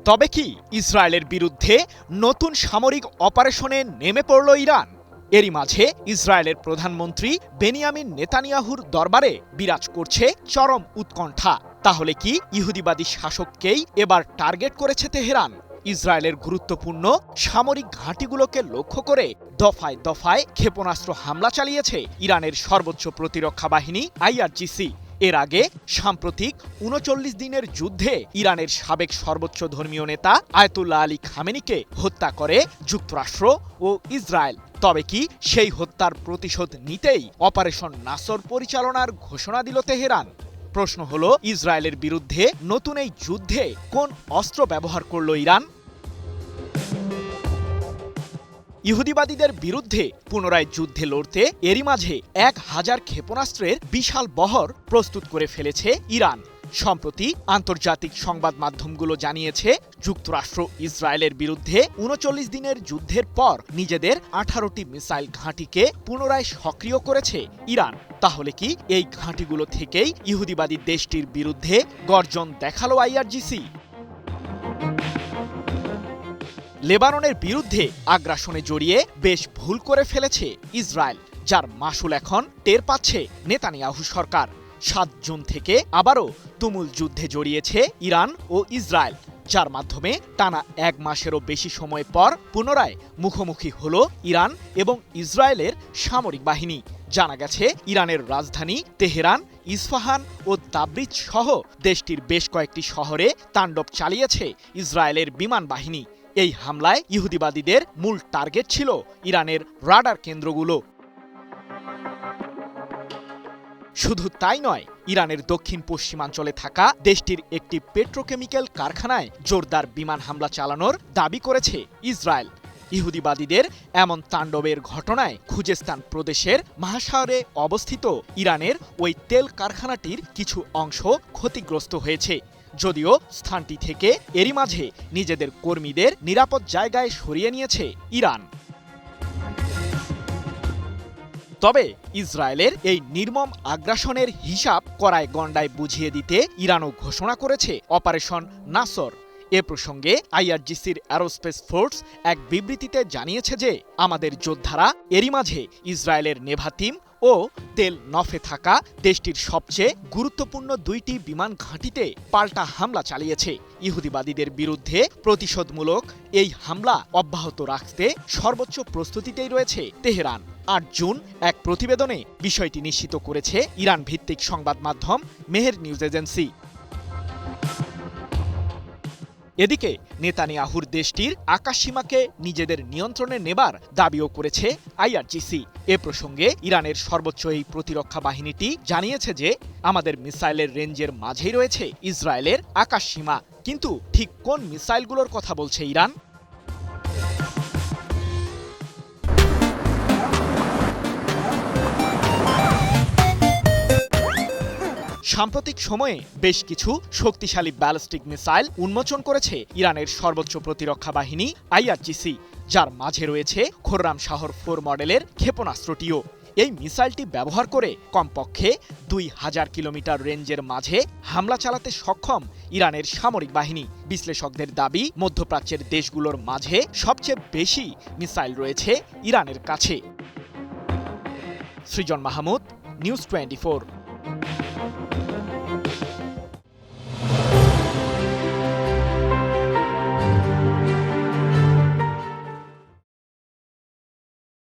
তবে কি ইসরায়েলের বিরুদ্ধে নতুন সামরিক অপারেশনে নেমে পড়ল ইরান? এরই মাঝে ইসরায়েলের প্রধানমন্ত্রী বেনিয়ামিন নেতানিয়াহুর দরবারে বিরাজ করছে চরম উৎকণ্ঠা। তাহলে কি ইহুদিবাদী শাসককেই এবার টার্গেট করেছে তেহরান? ইসরায়েলের গুরুত্বপূর্ণ সামরিক ঘাঁটিগুলোকে লক্ষ্য করে দফায় দফায় ক্ষেপণাস্ত্র হামলা চালিয়েছে ইরানের সর্বোচ্চ প্রতিরক্ষা বাহিনী IRGC। এর আগে সাম্প্রতিক ৩৯ দিনের যুদ্ধে ইরানের সাবেক সর্বোচ্চ ধর্মীয় নেতা আয়াতুল্লাহ আলী খামেনিকে হত্যা করে যুক্তরাষ্ট্র ও ইসরায়েল। তবে কি সেই হত্যার প্রতিশোধ নিতেই অপারেশন নাসর পরিচালনার ঘোষণা দিল তেহরান? প্রশ্ন হলো, ইসরায়েলের বিরুদ্ধে নতুন এই যুদ্ধে কোন অস্ত্র ব্যবহার করল ইরান? ইহুদিবাদীদের বিরুদ্ধে পুনরায় যুদ্ধে লড়তে এরই মাঝে ১,০০০ ক্ষেপণাস্ত্রের বিশাল বহর প্রস্তুত করে ফেলেছে ইরান। সম্প্রতি আন্তর্জাতিক সংবাদ মাধ্যমগুলো জানিয়েছে, যুক্তরাষ্ট্র ইসরায়েলের বিরুদ্ধে ৩৯ দিনের যুদ্ধের পর নিজেদের ১৮টি মিসাইল ঘাঁটিকে পুনরায় সক্রিয় করেছে ইরান। তাহলে কি এই ঘাঁটিগুলো থেকেই ইহুদিবাদী দেশটির বিরুদ্ধে গর্জন দেখালো IRGC? লেবাননের বিরুদ্ধে আগ্রাসনে জড়িয়ে বেশ ভুল করে ফেলেছে ইসরায়েল, যার মাসুল এখন টের পাচ্ছে নেতানিয়াহু সরকার। ৭ জুন থেকে আবারও তুমুল যুদ্ধে জড়িয়েছে ইরান ও ইসরায়েল, যার মাধ্যমে টানা ১ মাসেরও বেশি সময় পর পুনরায় মুখোমুখি হল ইরান এবং ইসরায়েলের সামরিক বাহিনী। জানা গেছে, ইরানের রাজধানী তেহরান, ইস্পাহান ও তাবরিজ সহ দেশটির বেশ কয়েকটি শহরে তাণ্ডব চালিয়েছে ইসরায়েলের বিমান বাহিনী। এই হামলায় ইহুদিবাদীদের মূল টার্গেট ছিল ইরানের রাডার কেন্দ্রগুলো। শুধু তাই নয়, ইরানের দক্ষিণ পশ্চিমাঞ্চলে থাকা দেশটির একটি পেট্রোকেমিক্যাল কারখানায় জোরদার বিমান হামলা চালানোর দাবি করেছে ইসরায়েল। ইহুদিবাদীদের এমন তাণ্ডবের ঘটনায় খুজেস্তান প্রদেশের মাহাশারে অবস্থিত ইরানের ওই তেল কারখানাটির কিছু অংশ ক্ষতিগ্রস্ত হয়েছে। যদিও স্থানটি থেকে এরই মাঝে নিজেদের কর্মীদের নিরাপদ জায়গায় সরিয়ে নিয়েছে ইরান। তবে ইসরায়েলের এই নির্মম আগ্রাসনের হিসাব কড়ায় গণ্ডায় বুঝিয়ে দিতে ইরানও ঘোষণা করেছে অপারেশন নাসর। এ প্রসঙ্গে IRGCর অ্যারোস্পেস ফোর্স এক বিবৃতিতে জানিয়েছে যে, আমাদের যোদ্ধারা এরই মাঝে ইসরায়েলের নেভাতিম ও তেল নফে থাকা দেশটির সবচেয়ে গুরুত্বপূর্ণ ২টি বিমান ঘাঁটিতে পাল্টা হামলা চালিয়েছে। ইহুদিবাদীদের বিরুদ্ধে প্রতিশোধমূলক এই হামলা অব্যাহত রাখতে সর্বোচ্চ প্রস্তুতিতেই রয়েছে তেহরান। ৮ জুন এক প্রতিবেদনে বিষয়টি নিশ্চিত করেছে ইরান ভিত্তিক সংবাদ মাধ্যম মেহের নিউজ এজেন্সি। এদিকে নেতানিয়াহুর দেশটির আকাশসীমাকে নিজেদের নিয়ন্ত্রণে নেবার দাবিও করেছে IRGC। এ প্রসঙ্গে ইরানের সর্বোচ্চ এই প্রতিরক্ষা বাহিনীটি জানিয়েছে যে, আমাদের মিসাইলের রেঞ্জের মাঝেই রয়েছে ইসরায়েলের আকাশসীমা। কিন্তু ঠিক কোন মিসাইলগুলোর কথা বলছে ইরান? সাম্প্রতিক সময়ে বেশ কিছু শক্তিশালী ব্যালিস্টিক মিসাইল উন্মোচন করেছে ইরানের সর্বোচ্চ প্রতিরক্ষা বাহিনী IRGC, যার মাঝে রয়েছে খোররাম শাহর 4 মডেলের ক্ষেপণাস্ত্রটিও। এই মিসাইলটি ব্যবহার করে কমপক্ষে ২,০০০ কিলোমিটার রেঞ্জের মাঝে হামলা চালাতে সক্ষম ইরানের সামরিক বাহিনী। বিশ্লেষকদের দাবি, মধ্যপ্রাচ্যের দেশগুলোর মাঝে সবচেয়ে বেশি মিসাইল রয়েছে ইরানের কাছে। সৃজন মাহমুদ, নিউজ 24।